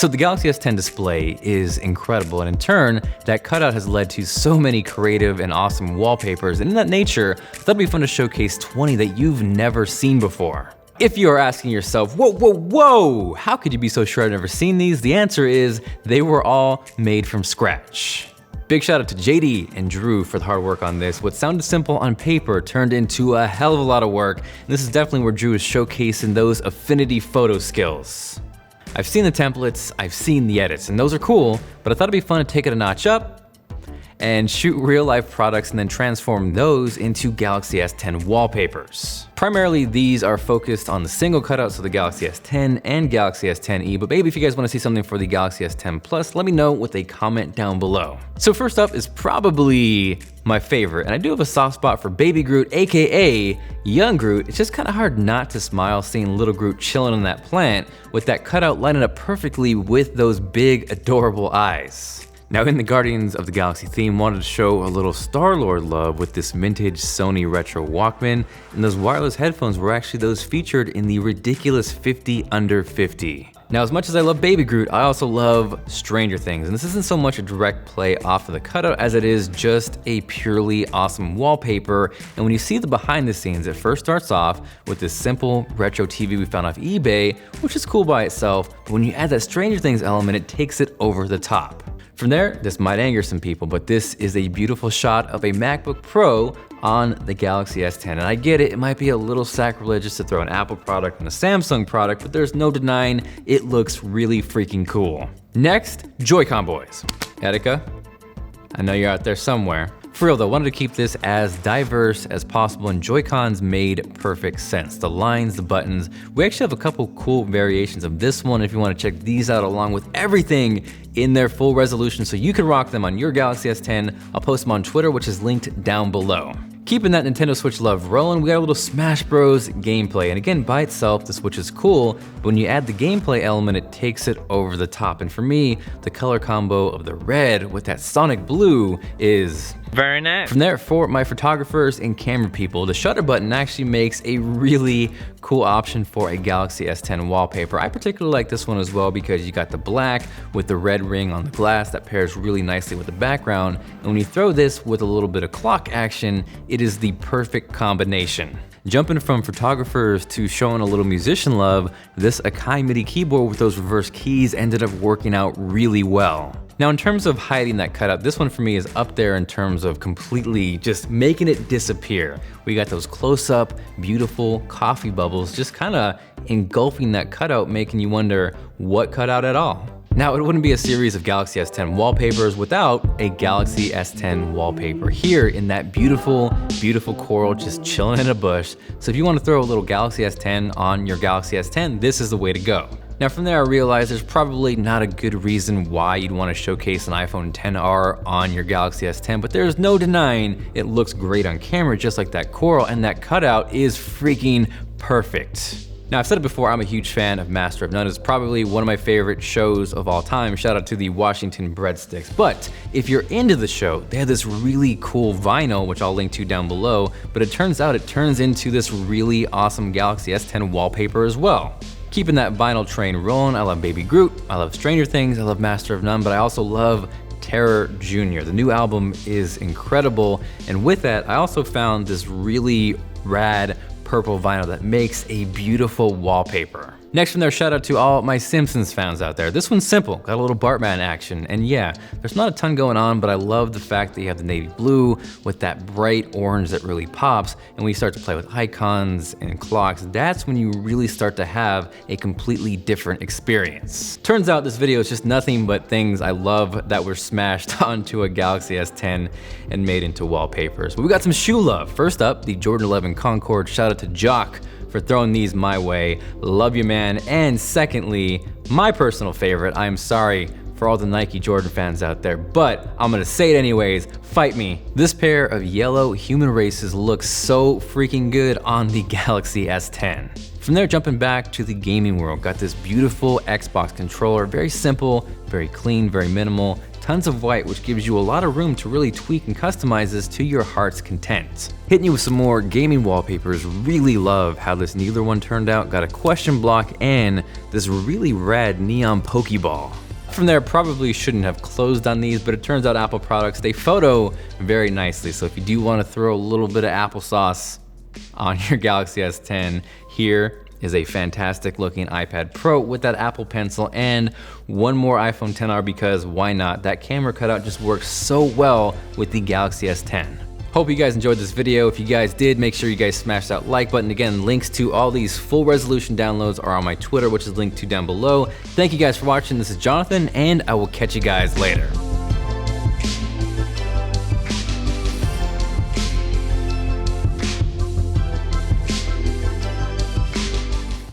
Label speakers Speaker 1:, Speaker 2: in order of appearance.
Speaker 1: So the Galaxy S10 display is incredible, and in turn, that cutout has led to so many creative and awesome wallpapers, and in that nature, I thought it'd be fun to showcase 20 that you've never seen before. If you are asking yourself, whoa, how could you be so sure I've never seen these? The answer is they were all made from scratch. Big shout out to JD and Drue for the hard work on this. What sounded simple on paper turned into a hell of a lot of work, and this is definitely where Drue is showcasing those affinity photo skills. I've seen the templates, I've seen the edits, and those are cool, but I thought it'd be fun to take it a notch up and shoot real life products and then transform those into Galaxy S10 wallpapers. Primarily, these are focused on the single cutouts of the Galaxy S10 and Galaxy S10e, but maybe if you guys wanna see something for the Galaxy S10 Plus, let me know with a comment down below. So first up is probably my favorite, and I do have a soft spot for Baby Groot, AKA Young Groot. It's just kinda hard not to smile seeing little Groot chilling on that plant with that cutout lining up perfectly with those big, adorable eyes. Now in the Guardians of the Galaxy theme, wanted to show a little Star-Lord love with this vintage Sony retro Walkman, and those wireless headphones were actually those featured in the ridiculous 50 under 50. Now as much as I love Baby Groot, I also love Stranger Things, and this isn't so much a direct play off of the cutout as it is just a purely awesome wallpaper. And when you see the behind the scenes, it first starts off with this simple retro TV we found off eBay, which is cool by itself, but when you add that Stranger Things element, it takes it over the top. From there, this might anger some people, but this is a beautiful shot of a MacBook Pro on the Galaxy S10. And I get it, it might be a little sacrilegious to throw an Apple product and a Samsung product, but there's no denying it looks really freaking cool. Next, JoyCon boys. Etika, I know you're out there somewhere. For real though, wanted to keep this as diverse as possible, and Joy-Cons made perfect sense. The lines, the buttons. We actually have a couple cool variations of this one if you want to check these out, along with everything in their full resolution so you can rock them on your Galaxy S10. I'll post them on Twitter, which is linked down below. Keeping that Nintendo Switch love rolling, we got a little Smash Bros gameplay, and again, by itself, the Switch is cool, but when you add the gameplay element, it takes it over the top. And for me, the color combo of the red with that Sonic blue is very nice. From there, for my photographers and camera people, the shutter button actually makes a really cool option for a Galaxy S10 wallpaper. I particularly like this one as well because you got the black with the red ring on the glass that pairs really nicely with the background. And when you throw this with a little bit of clock action, it is the perfect combination. Jumping from photographers to showing a little musician love, this Akai MIDI keyboard with those reverse keys ended up working out really well. Now in terms of hiding that cutout, this one for me is up there in terms of completely just making it disappear. We got those close-up, beautiful coffee bubbles just kind of engulfing that cutout, making you wonder what cut out at all. Now, it wouldn't be a series of Galaxy S10 wallpapers without a Galaxy S10 wallpaper here in that beautiful, beautiful coral just chilling in a bush. So if you want to throw a little Galaxy S10 on your Galaxy S10, this is the way to go. Now from there, I realized there's probably not a good reason why you'd want to showcase an iPhone XR on your Galaxy S10, but there's no denying it looks great on camera just like that coral, and that cutout is freaking perfect. Now, I've said it before, I'm a huge fan of Master of None. It's probably one of my favorite shows of all time. Shout out to the Washington Breadsticks. But if you're into the show, they have this really cool vinyl, which I'll link to down below, but it turns out it turns into this really awesome Galaxy S10 wallpaper as well. Keeping that vinyl train rolling, I love Baby Groot, I love Stranger Things, I love Master of None, but I also love Terror Jr. The new album is incredible, and with that, I also found this really rad purple vinyl that makes a beautiful wallpaper. Next from there, shout out to all my Simpsons fans out there. This one's simple, got a little Bartman action, and yeah, there's not a ton going on, but I love the fact that you have the navy blue with that bright orange that really pops, and when you start to play with icons and clocks, that's when you really start to have a completely different experience. Turns out this video is just nothing but things I love that were smashed onto a Galaxy S10 and made into wallpapers. But we got some shoe love. First up, the Jordan 11 Concord. Shout out to Jock for throwing these my way. Love you, man. And secondly, my personal favorite, I'm sorry for all the Nike Jordan fans out there, but I'm gonna say it anyways, fight me. This pair of yellow human races looks so freaking good on the Galaxy S10. From there, jumping back to the gaming world, got this beautiful Xbox controller, very simple, very clean, very minimal. tons of white, which gives you a lot of room to really tweak and customize this to your heart's content. Hitting you with some more gaming wallpapers. Really love how this Needler one turned out. Got a question block and this really rad neon Pokeball. From there, probably shouldn't have closed on these, but it turns out Apple products, they photo very nicely. So if you do want to throw a little bit of applesauce on your Galaxy S10, here is a fantastic looking iPad Pro with that Apple Pencil and one more iPhone XR, because why not? That camera cutout just works so well with the Galaxy S10. Hope you guys enjoyed this video. If you guys did, make sure you guys smash that like button. Again, links to all these full resolution downloads are on my Twitter, which is linked to down below. Thank you guys for watching. This is Jonathan, and I will catch you guys later.